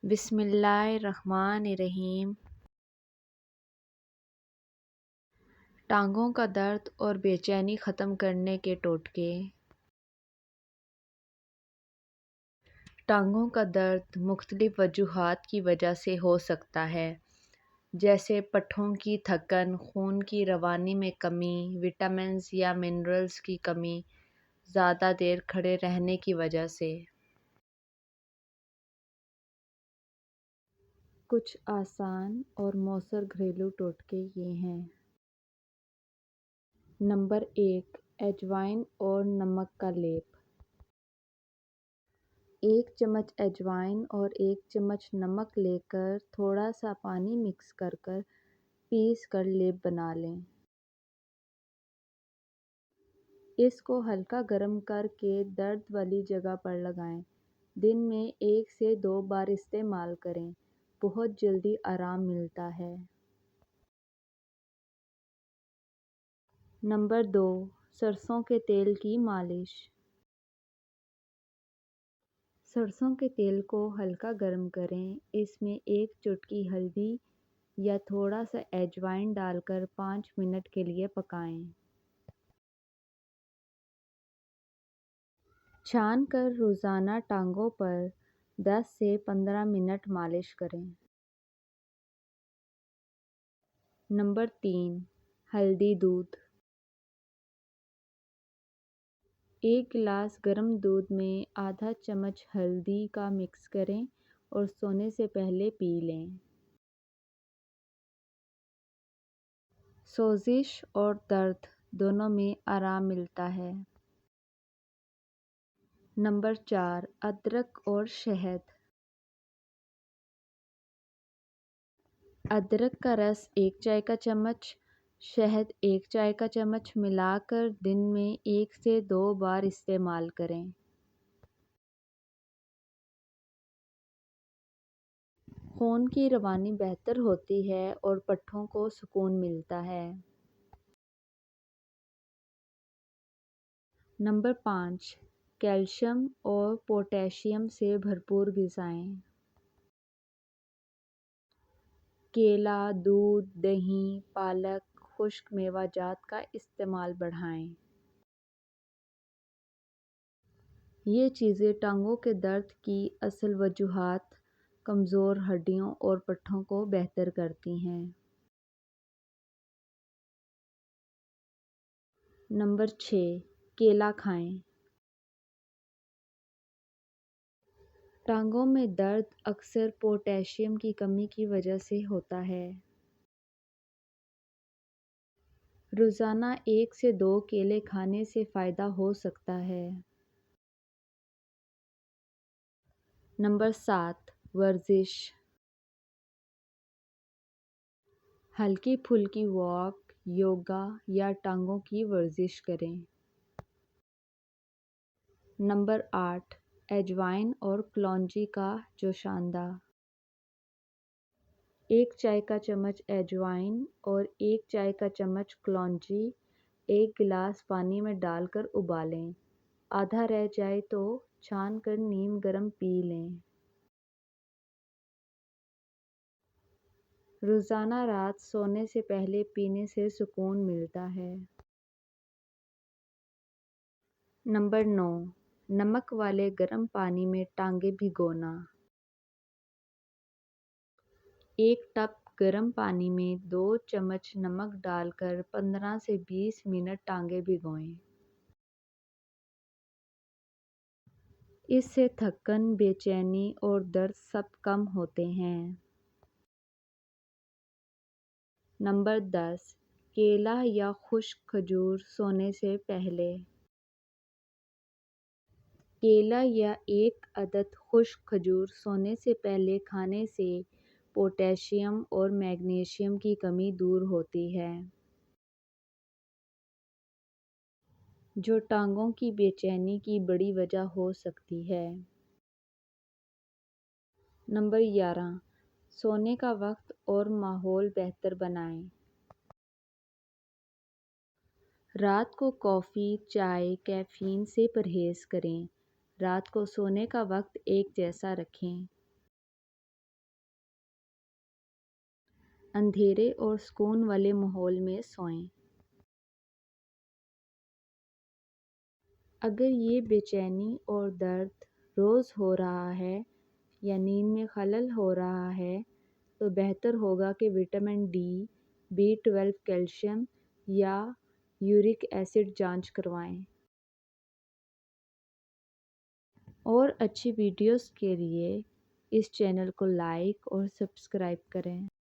بسم اللہ الرحمن الرحیم۔ ٹانگوں کا درد اور بے چینی ختم کرنے کے ٹوٹکے۔ ٹانگوں کا درد مختلف وجوہات کی وجہ سے ہو سکتا ہے، جیسے پٹھوں کی تھکن، خون کی روانی میں کمی، وٹامنز یا منرلز کی کمی، زیادہ دیر کھڑے رہنے کی وجہ سے۔ کچھ آسان اور مؤثر گھریلو ٹوٹکے یہ ہیں۔ نمبر 1، اجوائن اور نمک کا لیپ۔ 1 چمچ اجوائن اور 1 چمچ نمک لے کر تھوڑا سا پانی مکس کر پیس کر لیپ بنا لیں۔ اس کو ہلکا گرم کر کے درد والی جگہ پر لگائیں۔ دن میں 1 سے 2 بار استعمال کریں، بہت جلدی آرام ملتا ہے۔ نمبر 2، سرسوں کے تیل کی مالش۔ سرسوں کے تیل کو ہلکا گرم کریں، اس میں 1 چٹکی ہلدی یا تھوڑا سا اجوائن ڈال کر 5 منٹ کے لیے پکائیں۔ چھان کر روزانہ ٹانگوں پر 10 سے 15 منٹ مالش کریں۔ نمبر 3، ہلدی دودھ۔ 1 گلاس گرم دودھ میں آدھا چمچ ہلدی کا مکس کریں اور سونے سے پہلے پی لیں۔ سوزش اور درد دونوں میں آرام ملتا ہے۔ نمبر 4، ادرک اور شہد۔ ادرک کا رس 1 چائے کا چمچ، شہد 1 چائے کا چمچ ملا کر دن میں 1 سے 2 بار استعمال کریں۔ خون کی روانی بہتر ہوتی ہے اور پٹھوں کو سکون ملتا ہے۔ نمبر 5، کیلشیم اور پوٹاشیم سے بھرپور غذائیں۔ کیلا، دودھ، دہی، پالک، خشک میوہ جات کا استعمال بڑھائیں۔ یہ چیزیں ٹانگوں کے درد کی اصل وجوہات، کمزور ہڈیوں اور پٹھوں کو بہتر کرتی ہیں۔ نمبر 6، کیلا کھائیں۔ ٹانگوں میں درد اکثر پوٹاشیم کی کمی کی وجہ سے ہوتا ہے۔ روزانہ 1 سے 2 کیلے کھانے سے فائدہ ہو سکتا ہے۔ نمبر 7، ورزش۔ ہلکی پھلکی واک، یوگا یا ٹانگوں کی ورزش کریں۔ نمبر 8، اجوائن اور کلونجی کا جوشاندہ۔ 1 چائے کا چمچ اجوائن اور 1 چائے کا چمچ کلونجی 1 گلاس پانی میں ڈال کر ابالیں۔ آدھا رہ جائے تو چھان کر نیم گرم پی لیں۔ روزانہ رات سونے سے پہلے پینے سے سکون ملتا ہے۔ نمبر 9، نمک والے گرم پانی میں ٹانگیں بھگونا۔ 1 ٹب گرم پانی میں 2 چمچ نمک ڈال کر 15 سے 20 منٹ ٹانگیں بھگوئیں۔ اس سے تھکن، بے چینی اور درد سب کم ہوتے ہیں۔ نمبر 10، کیلا یا خشک کھجور سونے سے پہلے۔ کیلا یا 1 عدد خشک کھجور سونے سے پہلے کھانے سے پوٹاشیم اور میگنیشیم کی کمی دور ہوتی ہے، جو ٹانگوں کی بے چینی کی بڑی وجہ ہو سکتی ہے۔ نمبر 11، سونے کا وقت اور ماحول بہتر بنائیں۔ رات کو کافی، چائے، کیفین سے پرہیز کریں۔ رات کو سونے کا وقت ایک جیسا رکھیں۔ اندھیرے اور سکون والے ماحول میں سوئیں۔ اگر یہ بے چینی اور درد روز ہو رہا ہے یا نیند میں خلل ہو رہا ہے تو بہتر ہوگا کہ وٹامن ڈی، B12، کیلشیم یا یورک ایسڈ جانچ کروائیں۔ اور اچھی ویڈیوز کے لیے اس چینل کو لائک اور سبسکرائب کریں۔